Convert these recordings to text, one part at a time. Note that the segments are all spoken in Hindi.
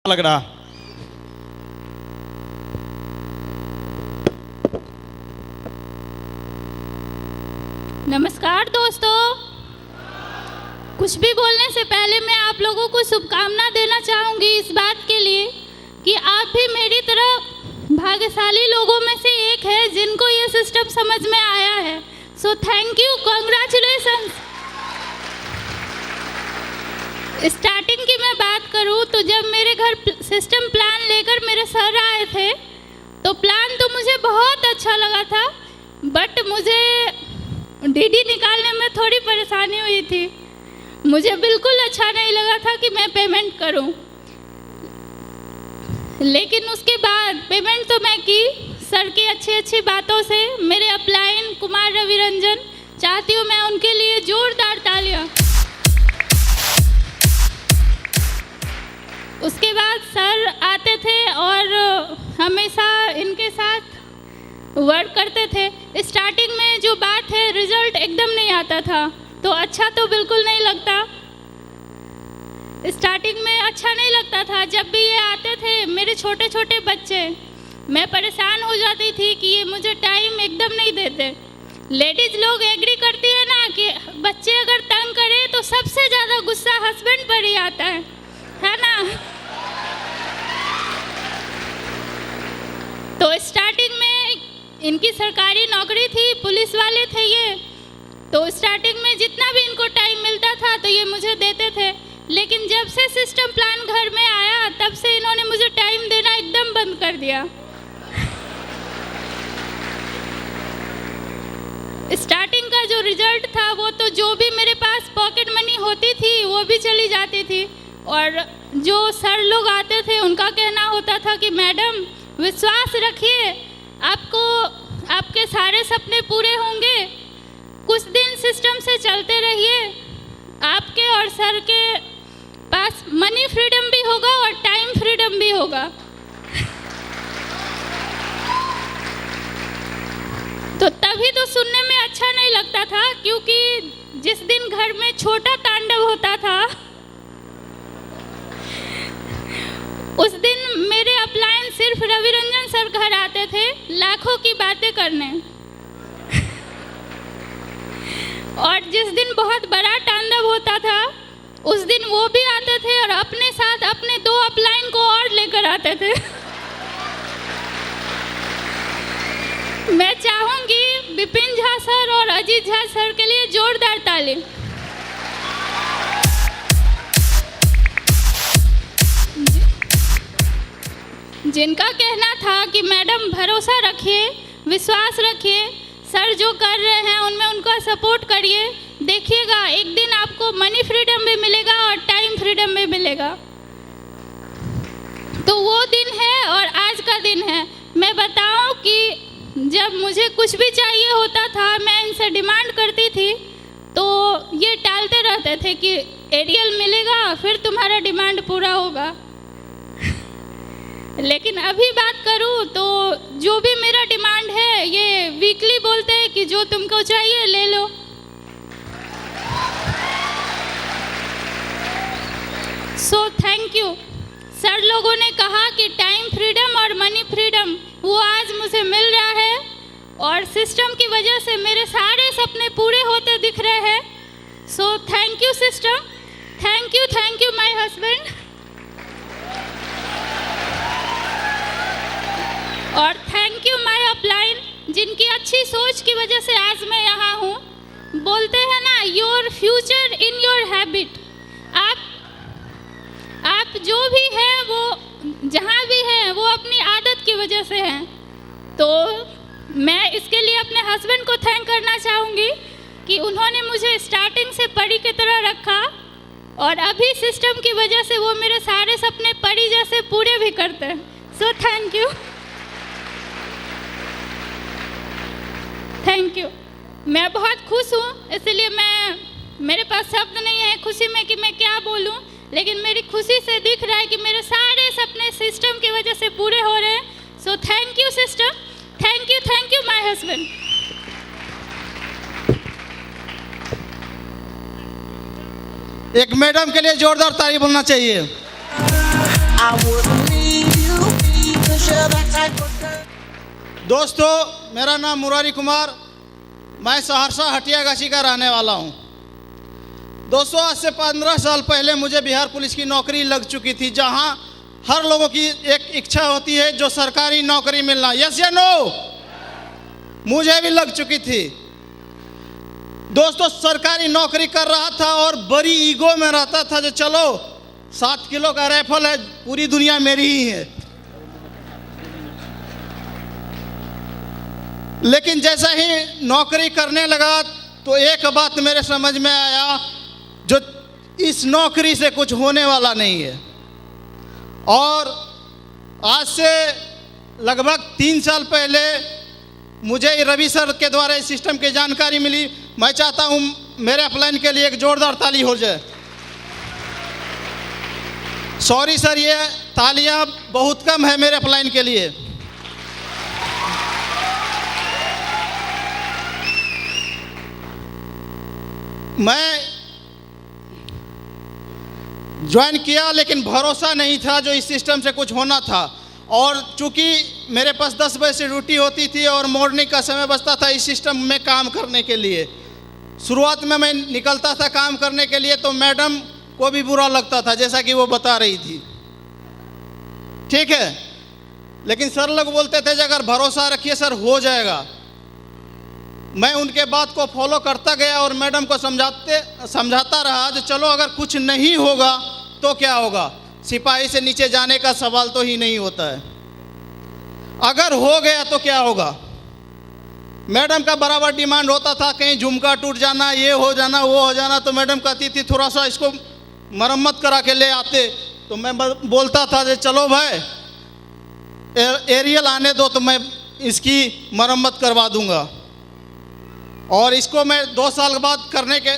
लग रहा। नमस्कार दोस्तों, कुछ भी बोलने से पहले मैं आप लोगों को शुभकामना देना चाहूँगी इस बात के लिए कि आप भी मेरी तरह भाग्यशाली लोगों में से एक है जिनको ये सिस्टम समझ में आया है। सो थैंक यू, कॉन्ग्रेचुलेशंस। स्टार्टिंग की मैं बात करूँ तो जब मेरे घर सिस्टम प्लान लेकर मेरे सर आए थे तो प्लान तो मुझे बहुत अच्छा लगा था, बट मुझे डीडी निकालने में थोड़ी परेशानी हुई थी। मुझे बिल्कुल अच्छा नहीं लगा था कि मैं पेमेंट करूं, लेकिन उसके बाद पेमेंट तो मैं की सर की अच्छी अच्छी बातों से। मेरे अपलाइन कुमार रविरंजन, चाहती हूँ मैं उनके लिए जोरदार तालियां। उसके बाद सर आते थे और हमेशा इनके साथ वर्क करते थे। स्टार्टिंग में जो बात है, रिजल्ट एकदम नहीं आता था तो अच्छा तो बिल्कुल नहीं लगता। स्टार्टिंग में अच्छा नहीं लगता था। जब भी ये आते थे मेरे छोटे छोटे बच्चे, मैं परेशान हो जाती थी कि ये मुझे टाइम एकदम नहीं देते। लेडीज़ लोग एग्री करती है ना कि बच्चे अगर तंग करें तो सबसे ज़्यादा गुस्सा हस्बैंड पर ही आता है ना। तो स्टार्टिंग में इनकी सरकारी नौकरी थी, पुलिस वाले थे ये, तो स्टार्टिंग में जितना भी इनको टाइम मिलता था तो ये मुझे देते थे। लेकिन जब से सिस्टम प्लान घर में आया तब से इन्होंने मुझे टाइम देना एकदम बंद कर दिया। स्टार्टिंग का जो रिजल्ट था वो तो जो भी मेरे पास पॉकेट मनी होती थी वो भी चली जाती थी, और जो सर लोग आते थे उनका कहना होता था कि मैडम विश्वास रखिए, आपको आपके सारे सपने पूरे होंगे, कुछ दिन सिस्टम से चलते रहिए, आपके और सर के पास मनी फ्रीडम भी होगा और टाइम फ्रीडम भी होगा। तो तभी तो सुनने में अच्छा नहीं लगता था, क्योंकि जिस दिन घर में छोटा तांडव होता था उस दिन मेरे अपलाइन सिर्फ रविरंजन सर घर आते थे लाखों की बातें करने, और जिस दिन बहुत बड़ा तांडव होता था उस दिन वो भी आते थे और अपने साथ अपने 2 अपलाइन को और लेकर आते थे। मैं चाहूंगी विपिन झा सर और अजीत झा सर के लिए जोरदार ताली। जिनका कहना था कि मैडम भरोसा रखिए, विश्वास रखिए, सर जो कर रहे हैं उनमें उनका सपोर्ट करिए, देखिएगा एक दिन आपको मनी फ्रीडम भी मिलेगा और टाइम फ्रीडम भी मिलेगा। तो वो दिन है और आज का दिन है। मैं बताऊं कि जब मुझे कुछ भी चाहिए होता था मैं इनसे डिमांड करती थी तो ये टालते रहते थे कि एरियल मिलेगा फिर तुम्हारा डिमांड पूरा होगा। लेकिन अभी बात करूं तो जो भी मेरा डिमांड है ये वीकली बोलते हैं कि जो तुमको चाहिए ले लो। So thank you. सर लोगों ने कहा कि टाइम फ्रीडम और मनी फ्रीडम वो आज मुझे मिल रहा है, और सिस्टम की वजह से मेरे सारे सपने पूरे होते दिख रहे हैं। सो thank you system, thank you my husband, और थैंक यू माय अपलाइन, जिनकी अच्छी सोच की वजह से आज मैं यहाँ हूँ। बोलते हैं ना, your future in your habit. आप जो भी है वो जहाँ भी है वो अपनी आदत की वजह से हैं। तो मैं इसके लिए अपने हस्बैंड को थैंक करना चाहूँगी कि उन्होंने मुझे स्टार्टिंग से परी की तरह रखा, और अभी सिस्टम की वजह से वो मेरे सारे सपने परी जैसे पूरे भी करते हैं। सो थैंक यू। मैं बहुत खुश हूँ, इसलिए मेरे पास शब्द नहीं है खुशी में कि मैं क्या बोलूँ, लेकिन मेरी खुशी से दिख रहा है कि मेरे सारे सपने सिस्टम की वजह से पूरे हो रहे हैं। सो thank you system, thank you my husband. एक मैडम के लिए जोरदार ताली बोलना चाहिए। I wouldn't leave you be, 'cause you're that type of girl. दोस्तों, मेरा नाम मुरारी कुमार, मैं सहरसा हटियागाछी का रहने वाला हूँ। दोस्तों, आज से 15 साल पहले मुझे बिहार पुलिस की नौकरी लग चुकी थी, जहाँ हर लोगों की एक इच्छा होती है जो सरकारी नौकरी मिलना। यस या नो? मुझे भी लग चुकी थी। दोस्तों, सरकारी नौकरी कर रहा था और बड़ी ईगो में रहता था जो चलो 7 किलो का राइफल है, पूरी दुनिया मेरी ही है। लेकिन जैसा ही नौकरी करने लगा तो एक बात मेरे समझ में आया, जो इस नौकरी से कुछ होने वाला नहीं है। और आज से लगभग 3 साल पहले मुझे रवि सर के द्वारा इस सिस्टम की जानकारी मिली। मैं चाहता हूं मेरे अपलाइन के लिए एक जोरदार ताली हो जाए। सॉरी सर, ये तालियां बहुत कम है मेरे अपलाइन के लिए। मैं ज्वाइन किया, लेकिन भरोसा नहीं था जो इस सिस्टम से कुछ होना था। और चूंकि मेरे पास 10 बजे से ड्यूटी होती थी और मॉर्निंग का समय बचता था इस सिस्टम में काम करने के लिए। शुरुआत में मैं निकलता था काम करने के लिए तो मैडम को भी बुरा लगता था, जैसा कि वो बता रही थी, ठीक है। लेकिन सर लोग बोलते थे अगर भरोसा रखिए सर हो जाएगा। मैं उनके बात को फॉलो करता गया और मैडम को समझाता रहा जो चलो अगर कुछ नहीं होगा तो क्या होगा, सिपाही से नीचे जाने का सवाल तो ही नहीं होता है, अगर हो गया तो क्या होगा। मैडम का बराबर डिमांड होता था, कहीं झुमका टूट जाना, ये हो जाना, वो हो जाना, तो मैडम कहती थी थोड़ा सा इसको मरम्मत करा के ले आते। तो मैं बोलता था कि चलो भाई एरियल आने दो तो मैं इसकी मरम्मत करवा दूंगा। और इसको मैं 2 साल बाद करने के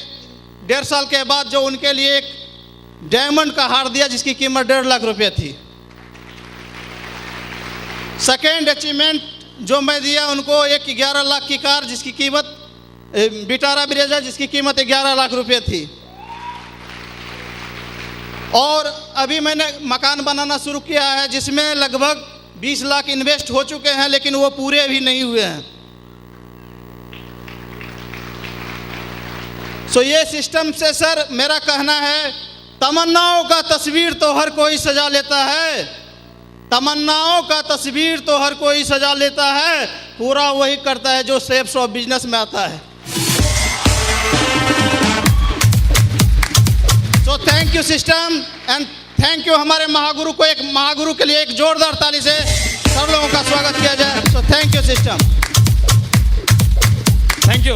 1.5 साल के बाद जो उनके लिए एक डायमंड का हार दिया जिसकी कीमत 1.5 लाख रुपये थी। सेकेंड अचीवमेंट जो मैं दिया उनको एक 11 लाख की कार जिसकी कीमत विटारा ब्रेजा जिसकी कीमत 11 लाख रुपये थी। और अभी मैंने मकान बनाना शुरू किया है जिसमें लगभग 20 लाख इन्वेस्ट हो चुके हैं, लेकिन वो पूरे भी नहीं हुए हैं। सो ये सिस्टम से सर मेरा कहना है, तमन्नाओं का तस्वीर तो हर कोई सजा लेता है, तमन्नाओं का तस्वीर तो हर कोई सजा लेता है, पूरा वही करता है जो शेप्स ऑफ बिजनेस में आता है। सो thank you system and thank you हमारे महागुरु को। एक महागुरु के लिए एक जोरदार ताली से सब लोगों का स्वागत किया जाए। सो thank you system. Thank you.